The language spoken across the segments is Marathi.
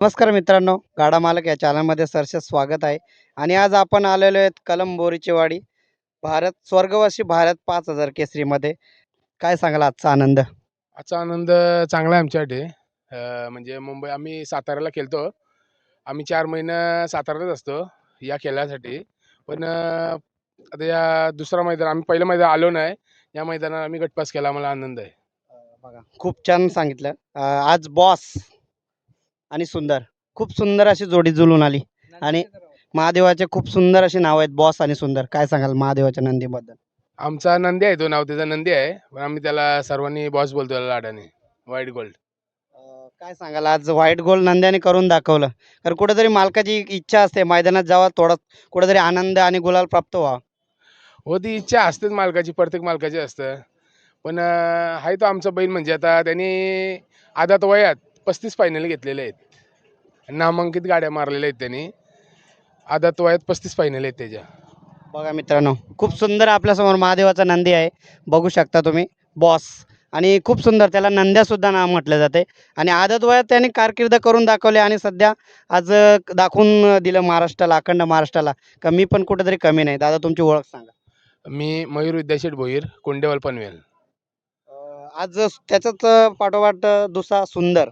नमस्कार मित्रांनो, गाडा मालक या चॅनलमध्ये सहर्ष स्वागत आहे. आणि आज आपण आलेलो आहेत कलम बोरीची वाडी, भारत स्वर्गवासी भारत 5000 केसरीमध्ये. काय सांगाल आजचा आनंद? आजचा आनंद चांगला आहे आमच्यासाठी. म्हणजे आम्ही साताऱ्याला खेळतो. आम्ही 4 महिने साताऱ्यालाच असतो या खेळासाठी. पण आता या दुसरा मैदान आम्ही पहिलं मैदान आलो नाही. या मैदानात आम्ही गटपास केला. आम्हाला आनंद आहे. बघा, खूप छान सांगितलं. आज बॉस आणि सुंदर, खूप सुंदर अशी जोडी जुळून आली. आणि महादेवाचे खूप सुंदर अशी नाव आहेत, बॉस आणि सुंदर. काय सांगाल महादेवाच्या नंदीबद्दल? आमचा नंदी आहे, तो नाव त्याचा नंदी आहे. पण आम्ही त्याला सर्वांनी बॉस बोलतो त्याला लाडाने. White gold. काय सांगाल, आज व्हाईट गोल्ड नंद्याने करून दाखवलं. तर कुठेतरी मालकाची एक इच्छा असते मैदानात जावा, थोडा कुठेतरी आनंद आणि गुलाल प्राप्त व्हावा. हो, ती इच्छा असतेच मालकाची, प्रत्येक मालकाची असतं. पण आहे तो आमचा बैल. म्हणजे आता त्यांनी आदात वयात 35 फायनल घेतलेले आहेत. नामांकित गाड्या मारलेल्या आहेत त्यांनी. आदात वयात 35 फायनल आहेत त्याच्या. बघा मित्रांनो, खूप सुंदर आपल्यासमोर महादेवाचा नंदी आहे. बघू शकता तुम्ही, बॉस. आणि खूप सुंदर त्याला नंद्यासुद्धा नाव म्हटलं जाते. आणि आदत वयात त्याने कारकीर्द करून दाखवले आणि सध्या आज दाखवून दिलं महाराष्ट्राला, अखंड महाराष्ट्राला, का मी पण कुठेतरी कमी नाही. दादा, तुमची ओळख सांगा. मी मयूर विद्याशेठ भोईर, कोंडेवाल पनवेल. आज त्याच्याच पाठोपाठ दुसरा सुंदर,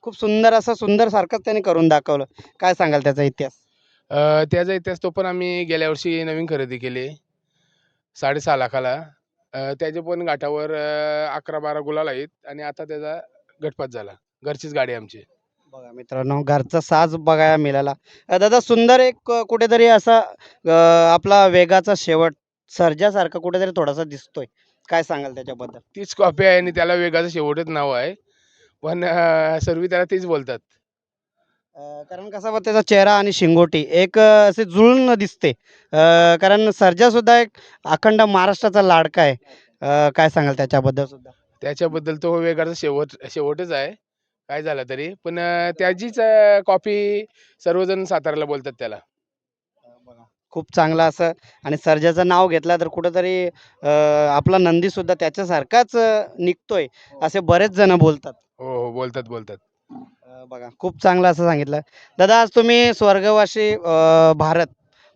खूप सुंदर असं सुंदर सारखंच त्याने करून दाखवलं. काय सांगाल त्याचा इतिहास? त्याचा इतिहास तो पण आम्ही गेल्या वर्षी नवीन खरेदी केली 6.5 लाखाला. त्याचे पण घाटावर 11-12 गुलाल आहेत आणि आता त्याचा गटपात झाला. घरचीच गाडी आहे आमची. बघा मित्रांनो, घरचा साज बघायला मिळाला. दादा, सुंदर एक कुठेतरी असा आपला वेगाचा शेवट सर्जासारखा कुठेतरी थोडासा दिसतोय. काय सांगाल त्याच्याबद्दल? तीच कॉपी आहे आणि त्याला वेगाचं शेवटच नाव आहे. पण सर्व त्याला तीच बोलतात. कारण कसा बा त्याचा चेहरा आणि शिंगोटी एक असे जुळून दिसते. कारण सर्जा सुद्धा एक अखंड महाराष्ट्राचा लाडका आहे. काय सांगाल त्याच्याबद्दल सुद्धा? त्याच्याबद्दल तो वेगाचा शेवटच आहे. काय झालं तरी. पण त्याचीच कॉपी सर्वजण साताऱ्याला बोलतात त्याला. बघा, खूप चांगलं असं. आणि सर्जाचं नाव घेतलं तर कुठेतरी आपला नंदी सुद्धा त्याच्यासारखाच निघतोय, असे बरेच जण बोलतात. हो, हो. बोलतात, बोलतात. बघा, खूप चांगलं असं सांगितलं. दादा, आज तुम्ही स्वर्गवासी भारत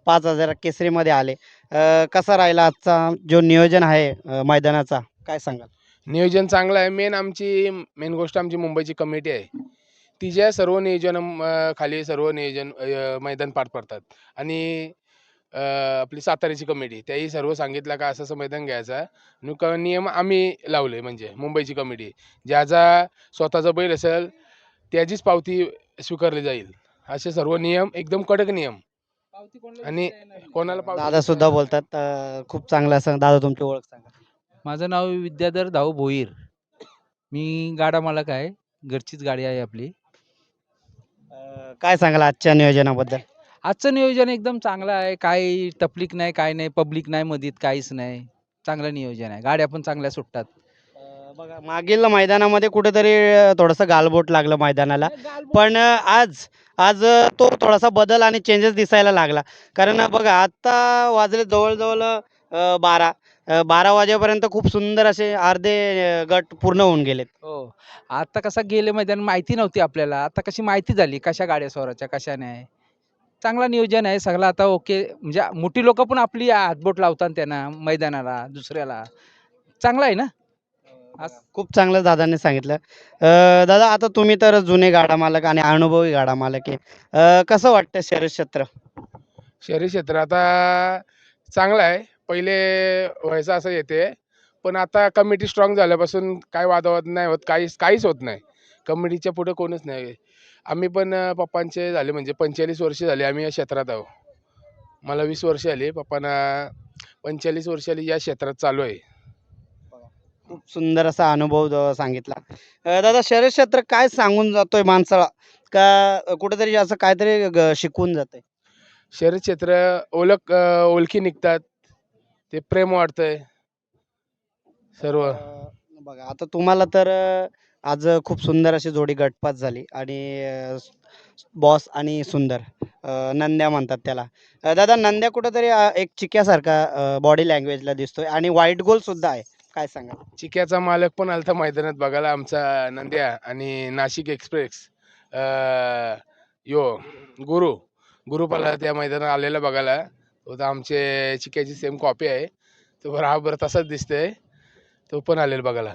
5000 केसरीमध्ये आले. कसा राहिला आजचा जो नियोजन आहे मैदानाचा, काय सांगाल? नियोजन चांगलं आहे. मेन गोष्ट आमची मुंबईची कमिटी आहे. तिच्या सर्व नियोजन खाली सर्व नियोजन मैदान पार पडतात. आणि आपली साताऱ्याची कमिटी त्याही सर्व सांगितलं का असं-असं मैदान घ्यायचं आहे. नियम आम्ही लावले, म्हणजे मुंबईची कमिटी. ज्याचा स्वतःचा बैल असेल त्याचीच पावती स्वीकारली जाईल. असे सर्व नियम, एकदम कडक नियम. आणि कोणाला पावती दादा सुद्धा बोलतात. खूप चांगलं असं. दादा, तुमची ओळख सांगा. माझं नाव विद्याधर धाऊ भोईर. मी गाडा मालक आहे. घरचीच गाडी आहे आपली. काय सांगाल आजच्या नियोजनाबद्दल? आजचं नियोजन एकदम चांगलं आहे. काही तपलीक नाही, काही नाही, पब्लिक नाही मधीत, काहीच नाही. चांगलं नियोजन आहे. गाड्या पण चांगल्या सुटतात. बघा, मागील मैदानामध्ये कुठेतरी थोडंसं गालबोट लागलं मैदानाला. पण आज आज तो थोडासा बदल आणि चेंजेस दिसायला लागला. कारण बघा, आत्ता वाजले जवळ-जवळ 12. 12 वाजेपर्यंत खूप सुंदर असे अर्धे गट पूर्ण होऊन गेलेत. हो. आता कसा गेले मैदान माहिती नव्हती आपल्याला. आता कशी माहिती झाली, कशा गाड्या स्वराच्या, कशा नाही. चांगला नियोजन आहे. सगळं आता ओके. म्हणजे मोठी लोकं पण आपली हातबोट लावतात त्यांना मैदानाला, दुसऱ्याला. चांगलं आहे ना? खूप चांगलं दादांनी सांगितलं. दादा, आता तुम्ही तर जुने गाडा मालक आणि अनुभवी गाडा मालक आहे. कसं वाटतं शर्यत क्षेत्र? शहरी क्षेत्र आता चांगलं आहे. पहिले व्हायचं असं येते. पण आता कमिटी स्ट्रॉंग झाल्यापासून काय वादावाद नाही होत. काहीच होत नाही. कमिटीच्या पुढे कोणच नाही. आम्ही पण पप्पांचे झाले, म्हणजे 45 वर्ष झाले आम्ही या क्षेत्रात आहोत. मला 20 वर्ष झाली. पप्पांना 45 वर्ष झाली या क्षेत्रात चालू आहे. खूप सुंदर असा अनुभव सांगितला. दादा, शर्यत क्षेत्र काय सांगून जातोय माणसाला, का कुठेतरी असं काहीतरी शिकवून जातंय? शहरी क्षेत्र ओळखी निघतात. ते प्रेम वाढतंय सर्व. बघा, आता तुम्हाला तर आज खूप सुंदर अशी जोडी गटपास झाली. आणि बॉस आणि सुंदर, नंद्या म्हणतात त्याला. दादा, नंद्या कुठेतरी एक चिक्यासारखा बॉडी लँग्वेजला दिसतोय आणि व्हाईट गोल सुद्धा आहे. काय सांगा? चिक्याचा मालक पण आलता मैदानात बघायला आमचा नंद्या. आणि नाशिक एक्सप्रेस यो गुरु गुरु मला त्या मैदानात आलेला बघायला. तो तर आमचे चिक्याची सेम कॉपी आहे. तो बराबर तसाच दिसतोय. तो पण आलेला बघायला.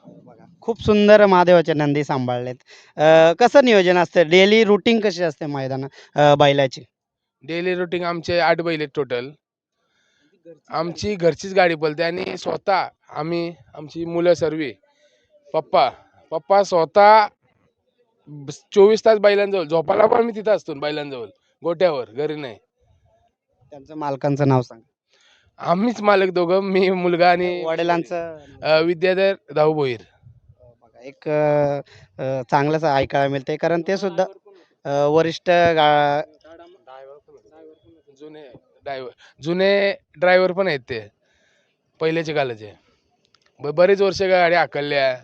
बघा खूप सुंदर महादेवाचे नंदी सांभाळलेत. कसं नियोजन असतं डेली रुटीन कशी असते बैलाची? डेली रुटीन आमचे 8 बैल आहेत टोटल. आमची घरचीच गाडी पळते आणि स्वतः आमची मुलं सर्व पप्पा स्वतः 24 तास बैलांजवळ झोपायला पण मी तिथं असतो बैलांजवळ गोट्यावर घरी नाही. त्यांचं मालकांचं नाव सांग. आम्हीच मालक दोघं, मी मुलगा आणि वडिलांचं विद्याधर धाऊ भोईर. बघा एक चांगलंच ऐकायला मिळतंय कारण ते सुद्धा वरिष्ठ जुने ड्रायव्हर पण आहेत ते पहिल्याचे कालाचे. बरेच वर्ष गाडी हाकलल्या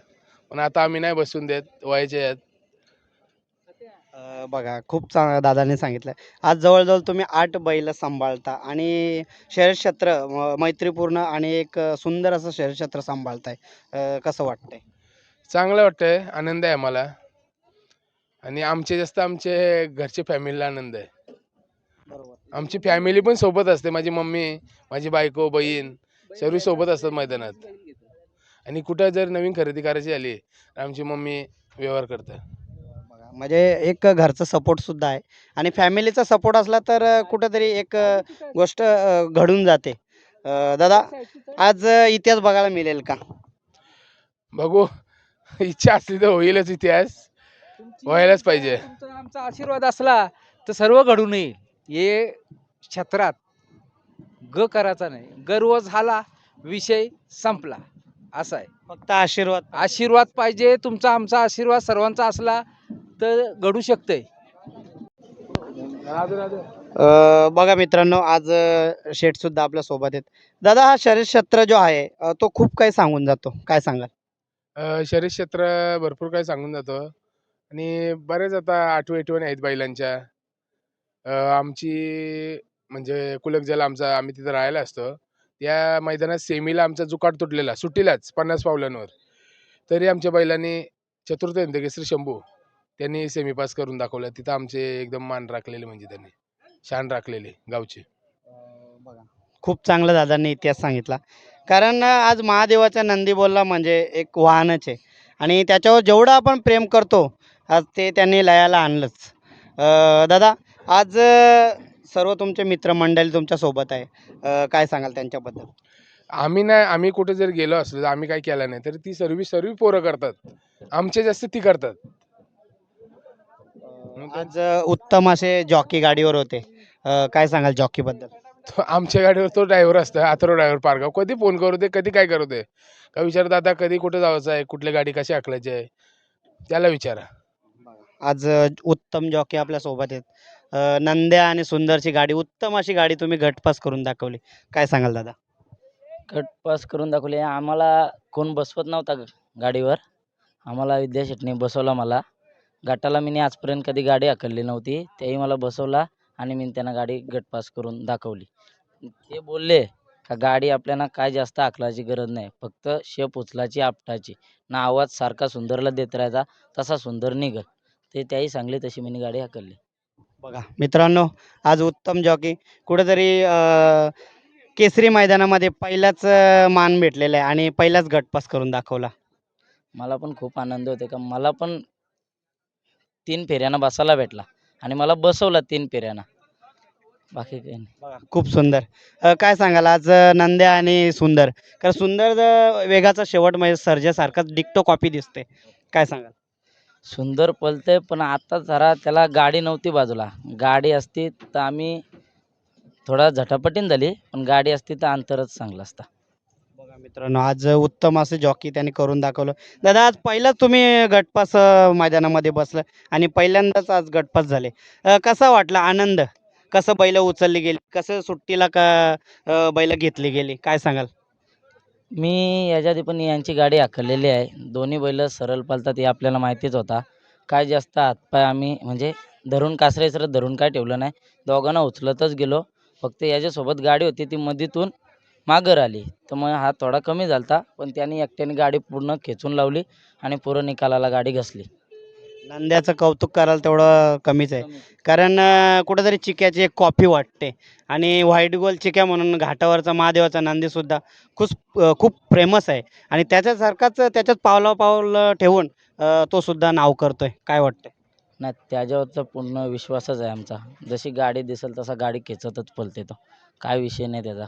पण आता आम्ही नाही बसून देत वयाचे आहेत. बघा खूप चांगलं दादांनी सांगितलं. आज जवळजवळ तुम्ही 8 बैल सांभाळता आणि शर्यत क्षेत्र मैत्रीपूर्ण आणि एक सुंदर असं शर्यत क्षेत्र सांभाळताय. कसं वाटतंय? चांगलं वाटतंय, आनंद आहे आम्हाला आणि आमचे घरचे फॅमिलीला आनंद आहे. बरोबर. आमची फॅमिली पण सोबत असते. माझी मम्मी, माझी बायको, बहीण सर्व सोबत असतात मैदानात. आणि कुठं जर नवीन खरेदी करायची आली आमची मम्मी व्यवहार करते. बघा म्हणजे एक घरचा सपोर्ट सुद्धा आहे आणि फॅमिलीचा सपोर्ट असला तर कुठंतरी एक गोष्ट घडून जाते. दादा आज इतिहास बघायला मिळेल का? बघू, इच्छा असली तर होईलच इतिहास. व्हायलाच पाहिजे. तुमचा आमचा आशीर्वाद असला तर सर्व घडून येईल. हे क्षेत्रात करायचा नाही, गर्व झाला विषय संपला असा आहे. फक्त आशीर्वाद. आशीर्वाद पाहिजे तुमचा, आमचा आशीर्वाद सर्वांचा असला तर घडू शकतंय. बघा मित्रांनो आज शेठ सुद्धा आपल्या सोबत आहेत. दादा हा शर्यत क्षेत्र जो आहे तो खूप काही सांगून जातो. काय सांगाल? शर्यत क्षेत्र भरपूर काही सांगून जातो आणि बरेच आता आठवणी आहेत बैलांच्या. आमची म्हणजे कुलकजल आम्ही तिथं राहायला असतो. त्या मैदानात सेमीला आमचा जुकाट तुटलेला सुट्टीलाच 50 पावलांवर. तरी आमच्या बैलांनी चतुर्थ हिंदकेसरी शंभू त्यांनी सेमी पास करून दाखवलं. तिथं आमचे एकदम मान राखलेले म्हणजे त्यांनी शान राखलेली गावची. बघा खूप चांगलं दादांनी इतिहास सांगितला. कारण आज महादेवाचा नंदी बोलला म्हणजे एक वाहनच आहे आणि त्याच्यावर जेवढं आपण प्रेम करतो आज ते त्यांनी लयाला आणलंच. दादा आज सर्व तुमचे मित्रमंडळी तुमच्या सोबत आहे. काय सांगाल त्यांच्याबद्दल? आम्ही कुठे जर गेलो असलो तर आम्ही काय केलं नाही तर ती सर्व पोरं करतात. आमचे जास्त ती करतात. आज उत्तम असे जॉकी गाडीवर होते. काय सांगाल जॉकी बद्दल? आमच्या गाडीवर तो ड्रायव्हर असतो, अथर्व ड्रायव्हर पारगाव. कधी फोन करू दे, कधी काय करू दे, का विचारत आता कधी कुठे जायचं आहे, कुठली गाडी कशी हाकलायची आहे, त्याला विचारा. आज उत्तम जॉकी आपल्या सोबत आहेत. नंद्या आणि सुंदरची गाडी, उत्तम अशी गाडी तुम्ही गटपास करून दाखवली. काय सांगाल दादा? गट पास करून दाखवले. आम्हाला कोण बसवत नव्हता गाडीवर. आम्हाला विद्या शेटने बसवला मला. गटाला मी आजपर्यंत कधी गाडी हाकलली नव्हती. तेही मला बसवला आणि मी त्यांना गाडी गटपास करून दाखवली. ते बोलले का गाडी आपल्याला काय जास्त हाकलायची गरज नाही, फक्त शेप उचलायची आपटायची ना, आवाज सारखा सुंदरला देत राहायचा, तसा सुंदर निघल. ते त्याही सांगले, तशी मी गाडी हाकलली. बघा मित्रांनो आज उत्तम जॉकी कुठेतरी केसरी मैदानामध्ये पहिलाच मान भेटलेला आहे आणि पहिलाच गटपास करून दाखवला. मला पण खूप आनंद होते का मला पण 3 फेऱ्यांना बसायला भेटला आणि मला बसवला 3 फेऱ्यांना. बाकी काही नाही. बघा खूप सुंदर. काय सांगाल आज नंद्या आणि सुंदर? कारण सुंदर वेगाचा शेवट म्हणजे सर्जासारखाच डिक्टो कॉपी दिसते. काय सांगाल? सुंदर पळतंय पण आता जरा त्याला गाडी नव्हती बाजूला. गाडी असती तर आम्ही थोडा झटापटीन झाली, पण गाडी असती तर अंतरच चांगला असता. बघा मित्रांनो आज उत्तम असं जॉकी त्यांनी करून दाखवलं. दादा आज पहिलाच तुम्ही गटपास मैदानामध्ये बसलं आणि पहिल्यांदाच आज गटपास झाले. कसा वाटला आनंद? कसं बैल उचलली गेली, कसं सुट्टीला का बैल घेतली गेली, काय सांगाल? मी याच्या आधी पण यांची गाडी हाकललेली आहे. दोन्ही बैल सरळ पळतात हे आपल्याला माहितीच होता. काय जास्त हातपाय आम्ही म्हणजे धरून कासरे धरून काय ठेवलं नाही. दोघांना उचलतच गेलो. फक्त याच्यासोबत गाडी होती ती मधीतून मागं राहिली, तर मग हात थोडा कमी झालता, पण त्यांनी एकट्याने गाडी पूर्ण खेचून लावली आणि पूर्ण निकालाला गाडी घसली. नंद्याचं कौतुक कराल तेवढं कमीच आहे. कारण कुठेतरी चिक्याची एक कॉपी वाटते आणि व्हाईट गोल चिक्या म्हणून घाटावरचा महादेवाचा नंदीसुद्धा खूप फेमस आहे आणि त्याच्यासारखाच त्याच्याच पावला पाऊल ठेवून तो सुद्धा नाव करतोय. काय वाटतंय? नाही, त्याच्यावरचा पूर्ण विश्वासच आहे आमचा. जशी गाडी दिसेल तसा गाडी खेचतच पळते तो. काय विषय नाही त्याचा.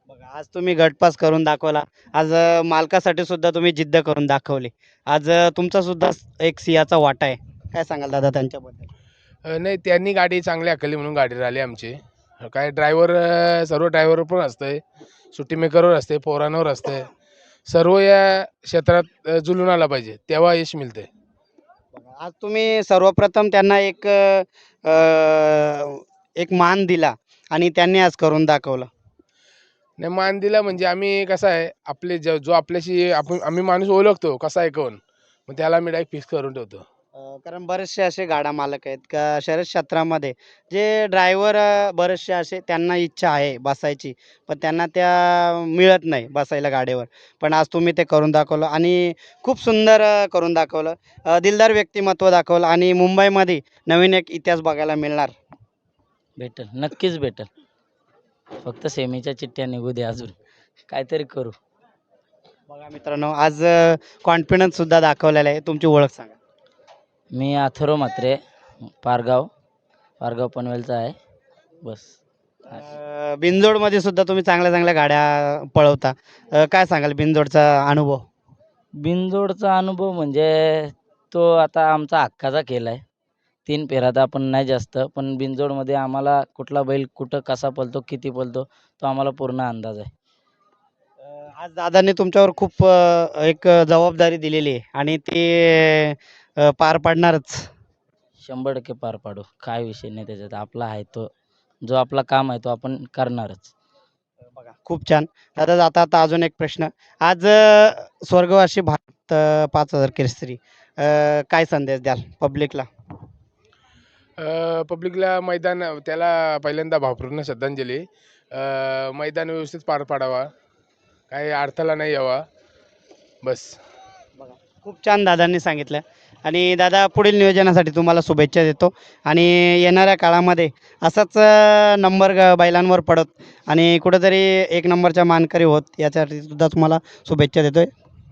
बघा आज तुम्ही गटपास करून दाखवला. आज मालकासाठी सुद्धा तुम्ही जिद्द करून दाखवली. आज तुमचा सुद्धा एक सिंहाचा वाटा आहे. काय सांगाल दादा त्यांच्याबद्दल? नाही, त्यांनी गाडी चांगली हाकलली म्हणून गाडी राहिली आमची. काय ड्रायव्हर, सर्व ड्रायव्हर पण असतंय, सुट्टी मेकरवर असते, पोरांवर असते. सर्व या क्षेत्रात जुळून आला पाहिजे, तेव्हा यश मिळते. आज तुम्ही सर्वप्रथम त्यांना एक मान दिला आणि त्यांनी आज करून दाखवलं. नाही, मान दिला म्हणजे आम्ही कसं आहे, आपले जो आपल्याशी आम्ही माणूस ओळखतो कसा आहे कोण, मग त्याला मी डायरेक्ट फिक्स करून ठेवतो. कारण बरेचसे असे गाडा मालक आहेत का शर्यत क्षेत्रामध्ये जे ड्रायव्हर बरेचसे असे त्यांना इच्छा आहे बसायची, पण त्यांना त्या मिळत नाही बसायला गाडीवर. पण आज तुम्ही ते करून दाखवलं आणि खूप सुंदर करून दाखवलं. दिलदार व्यक्तिमत्व दाखवलं आणि मुंबईमध्ये नवीन एक इतिहास बघायला मिळणार. भेटेल, नक्कीच भेटेल. फक्त सेमीच्या चिठ्ठ्या निघू दे अजून. काहीतरी करू. बघा मित्रांनो, आज कॉन्फिडन्ससुद्धा दाखवलेला आहे. तुमची ओळख सांगा. मी अथर्व म्हात्रे, पारगाव पनवेलचा आहे. बस. बिनजोडमध्ये सुद्धा तुम्ही चांगल्या चांगल्या गाड्या पळवता. काय सांगाल बिनजोडचा अनुभव? बिनजोडचा अनुभव म्हणजे तो आता आमचा हक्काचा खेळ आहे. 3 फेऱ्यात आपण नाही जास्त, पण बिनजोडमध्ये आम्हाला कुठला बैल कुठं कसा पळतो, किती पळतो, तो आम्हाला पूर्ण अंदाज आहे. आज दादांनी तुमच्यावर खूप एक जबाबदारी दिलेली आहे आणि ती पार पाडणारच. 100% पार पाडू. काय विषय नाही त्याच्यात. आपला आहे तो, जो आपला काम आहे तो आपण करणारच. बघा खूप छान. दादा जाता आता अजून एक प्रश्न. आज स्वर्गवासी भारत 5000 केसरी काय संदेश द्याल पब्लिकला? पब्लिकला मैदान, त्याला पहिल्यांदा भावपूर्ण श्रद्धांजली. मैदान व्यवस्थित पार पाडावा, काही अडथळा नाही यावा, बस. बघा खूप छान दादांनी सांगितलं आणि दादा पुढील नियोजनासाठी तुम्हाला शुभेच्छा देतो आणि येणाऱ्या काळामध्ये असाच नंबर बैलांवर पडत आणि कुठेतरी एक नंबरच्या मानकरी होत याच्यासाठी सुद्धा तुम्हाला शुभेच्छा देतोय.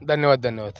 धन्यवाद.